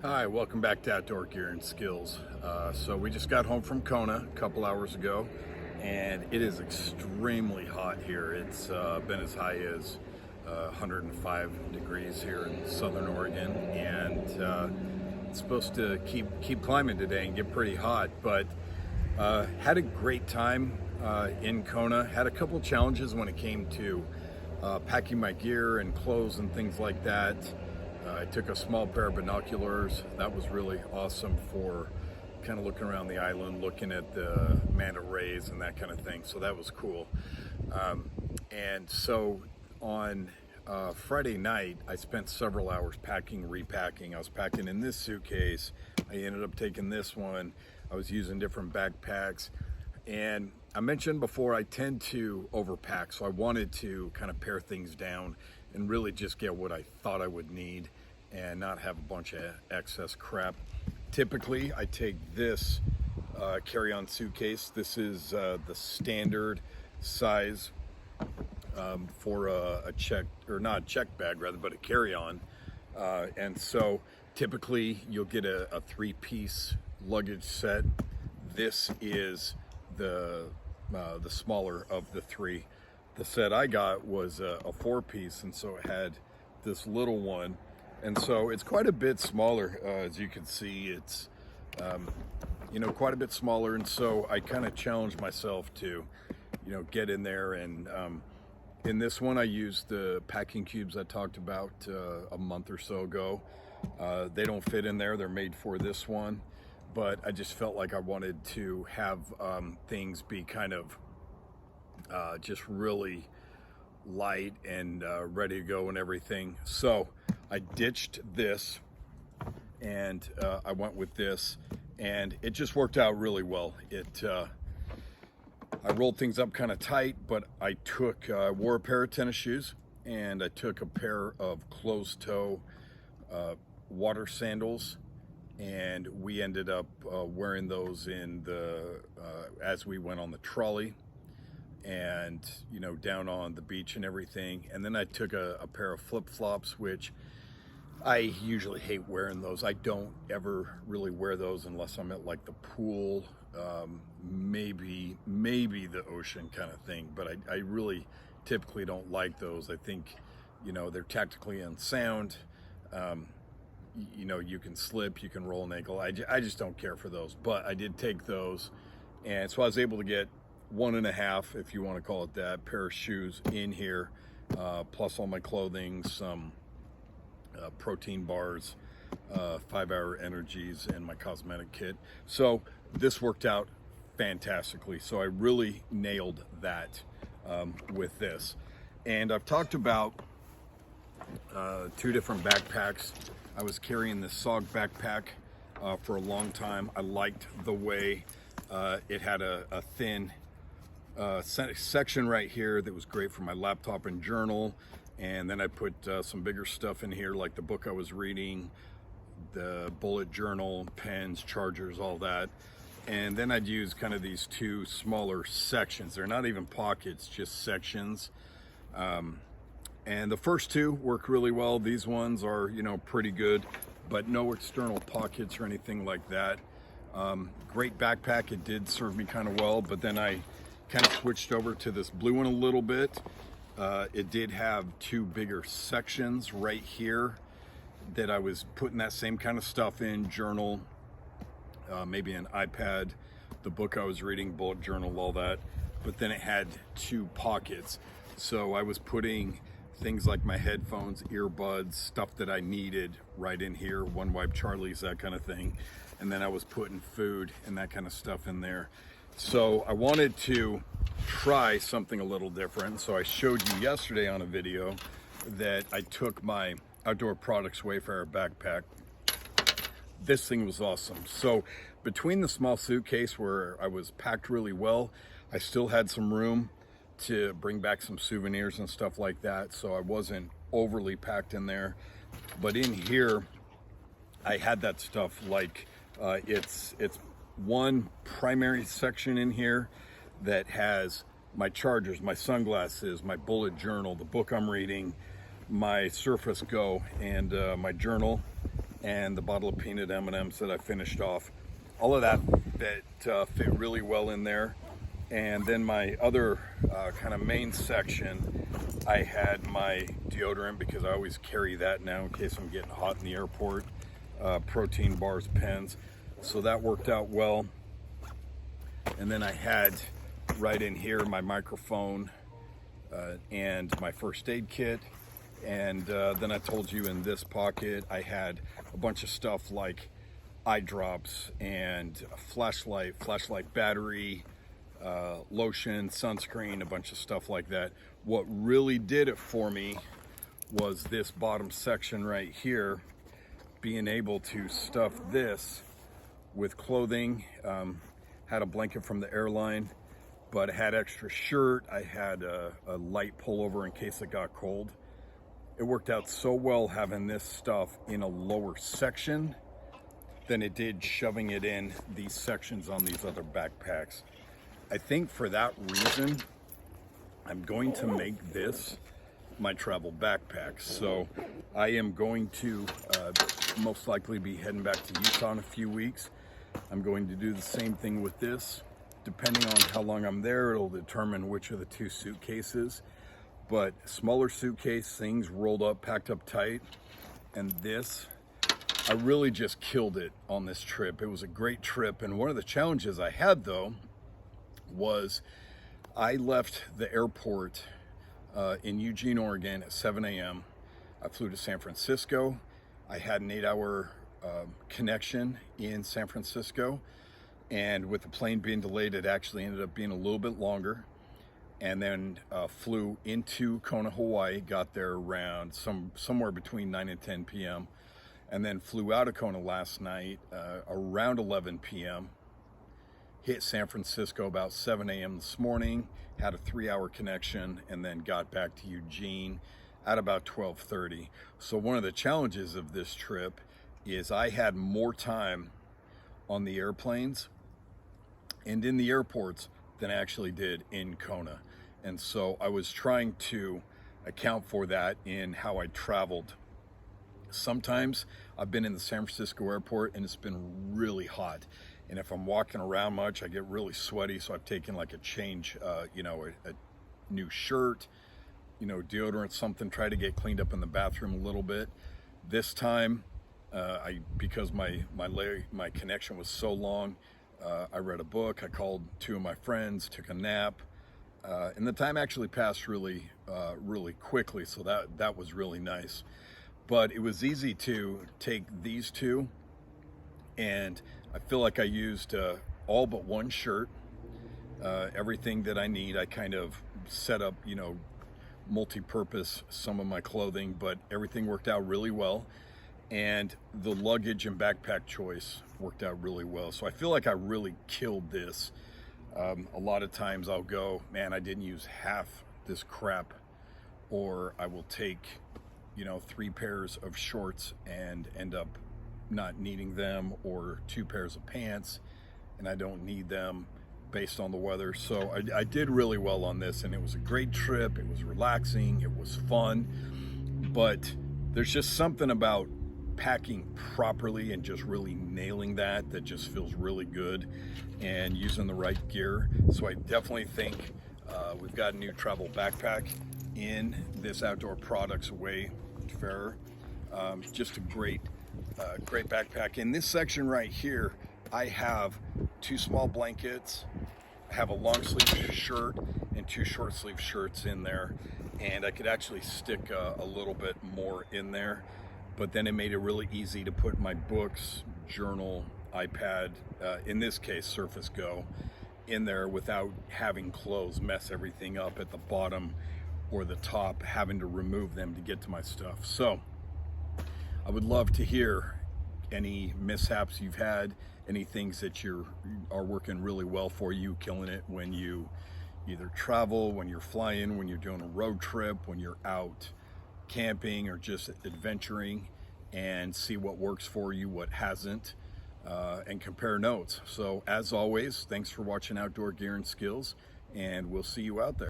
Hi, welcome back to Outdoor Gear and Skills. So we just got home from Kona a couple hours ago, and it is extremely hot here. It's been as high as 105 degrees here in Southern Oregon, and it's supposed to keep climbing today and get pretty hot. But had a great time in Kona. Had a couple challenges when it came to packing my gear and clothes and things like that. I took a small pair of binoculars. That was really awesome for kind of looking around the island, looking at the manta rays and that kind of thing. So that was cool. And so on Friday night, I spent several hours packing, repacking. I was packing in this suitcase. I ended up taking this one. I was using different backpacks. And I mentioned before, I tend to overpack. So I wanted to kind of pare things down and really just get what I thought I would need and not have a bunch of excess crap. Typically, I take this carry-on suitcase. This is the standard size for a check, or not a check bag rather, but a carry-on. And so typically you'll get a three-piece luggage set. This is the smaller of the three. The set I got was a four-piece, and so it had this little one, and so it's quite a bit smaller. As you can see, it's quite a bit smaller, and so I kind of challenged myself to get in there. And in this one, I used the packing cubes I talked about a month or so ago. They don't fit in there. They're made for this one, but I just felt like I wanted to have things be kind of just really light and ready to go and everything. So I ditched this and I went with this, and it just worked out really well. I rolled things up kind of tight, but I wore a pair of tennis shoes, and I took a pair of closed-toe water sandals, and we ended up wearing those as we went on the trolley and down on the beach and everything. And then I took a pair of flip-flops, which I usually hate wearing those. I don't ever really wear those unless I'm at like the pool, maybe the ocean kind of thing, but I really typically don't like those. I think they're tactically unsound. You can slip, you can roll an ankle. I just don't care for those, but I did take those, and so I was able to get 1.5, if you want to call it that, pair of shoes in here, plus all my clothing, some protein bars, 5-hour energies, and my cosmetic kit. So this worked out fantastically. So I really nailed that with this. And I've talked about 2 different backpacks. I was carrying this SOG backpack for a long time. I liked the way it had a thin section right here that was great for my laptop and journal, and then I put some bigger stuff in here, like the book I was reading, the bullet journal, pens, chargers, all that. And then I'd use kind of these 2 smaller sections. They're not even pockets, just sections. And the first 2 work really well. These ones are pretty good, but no external pockets or anything like that. Great backpack. It did serve me kind of well, but then I kind of switched over to this blue one a little bit. It did have 2 bigger sections right here that I was putting that same kind of stuff in: journal, maybe an iPad, the book I was reading, bullet journal, all that. But then it had 2 pockets, so I was putting things like my headphones, earbuds, stuff that I needed right in here, One Wipe Charlie's, that kind of thing. And then I was putting food and that kind of stuff in there. So I wanted to try something a little different. So I showed you yesterday on a video that I took my Outdoor Products Wayfarer backpack. This thing was awesome. So between the small suitcase where I was packed really well, I still had some room to bring back some souvenirs and stuff like that. So I wasn't overly packed in there. But in here, I had that stuff like it's one primary section in here that has my chargers, my sunglasses, my bullet journal, the book I'm reading, my Surface Go, and my journal. and the bottle of peanut M&Ms that I finished off. All of that fit really well in there. And then my other kind of main section, I had my deodorant, because I always carry that now in case I'm getting hot in the airport, protein bars, pens. So that worked out well. And then I had right in here my microphone and my first aid kit. And then I told you in this pocket I had a bunch of stuff like eye drops and a flashlight battery, lotion, sunscreen, a bunch of stuff like that. What really did it for me was this bottom section right here, being able to stuff this with clothing. Had a blanket from the airline, but I had extra shirt. I had a light pullover in case it got cold. It worked out so well having this stuff in a lower section than it did shoving it in these sections on these other backpacks. I think for that reason, I'm going to make this my travel backpack. So I am going to most likely be heading back to Utah in a few weeks. I'm going to do the same thing with this. Depending on how long I'm there, it'll determine which of the two suitcases. But smaller suitcase, things rolled up, packed up tight. And this, I really just killed it on this trip. It was a great trip. And one of the challenges I had, though, was I left the airport in Eugene, Oregon at 7 a.m. I flew to San Francisco. I had an 8-hour connection in San Francisco. And with the plane being delayed, it actually ended up being a little bit longer. And then flew into Kona, Hawaii, got there around somewhere between 9 and 10 p.m. And then flew out of Kona last night around 11 p.m. Hit San Francisco about 7 a.m. this morning, had a 3-hour connection, and then got back to Eugene at about 12:30. So one of the challenges of this trip is I had more time on the airplanes and in the airports than I actually did in Kona. And so I was trying to account for that in how I traveled. Sometimes I've been in the San Francisco airport and it's been really hot. And if I'm walking around much, I get really sweaty. So I've taken like a change, a new shirt, deodorant, something, try to get cleaned up in the bathroom a little bit. This time, because my connection was so long, I read a book, I called 2 of my friends, took a nap, and the time actually passed really quickly, so that was really nice. But it was easy to take these 2, and I feel like I used all but one shirt, everything that I need. I kind of set up, multi-purpose some of my clothing, but everything worked out really well. And the luggage and backpack choice worked out really well. So I feel like I really killed this. A lot of times I'll go, man, I didn't use half this crap. Or I will take, 3 pairs of shorts and end up not needing them, or 2 pairs of pants and I don't need them based on the weather. So I did really well on this, and it was a great trip. It was relaxing, it was fun, but there's just something about packing properly and just really nailing that just feels really good, and using the right gear. So I definitely think we've got a new travel backpack in this Outdoor Products Wayfarer. Just a great backpack. In this section right here, I have 2 small blankets, I have a long sleeve shirt and 2 short sleeve shirts in there, and I could actually stick a little bit more in there. But then it made it really easy to put my books, journal, iPad, in this case Surface Go, in there without having clothes mess everything up at the bottom or the top, having to remove them to get to my stuff. So I would love to hear any mishaps you've had, any things that are working really well for you, killing it when you either travel, when you're flying, when you're doing a road trip, when you're out camping or just adventuring, and see what works for you, what hasn't, and compare notes. So as always, thanks for watching Outdoor Gear and Skills, and we'll see you out there.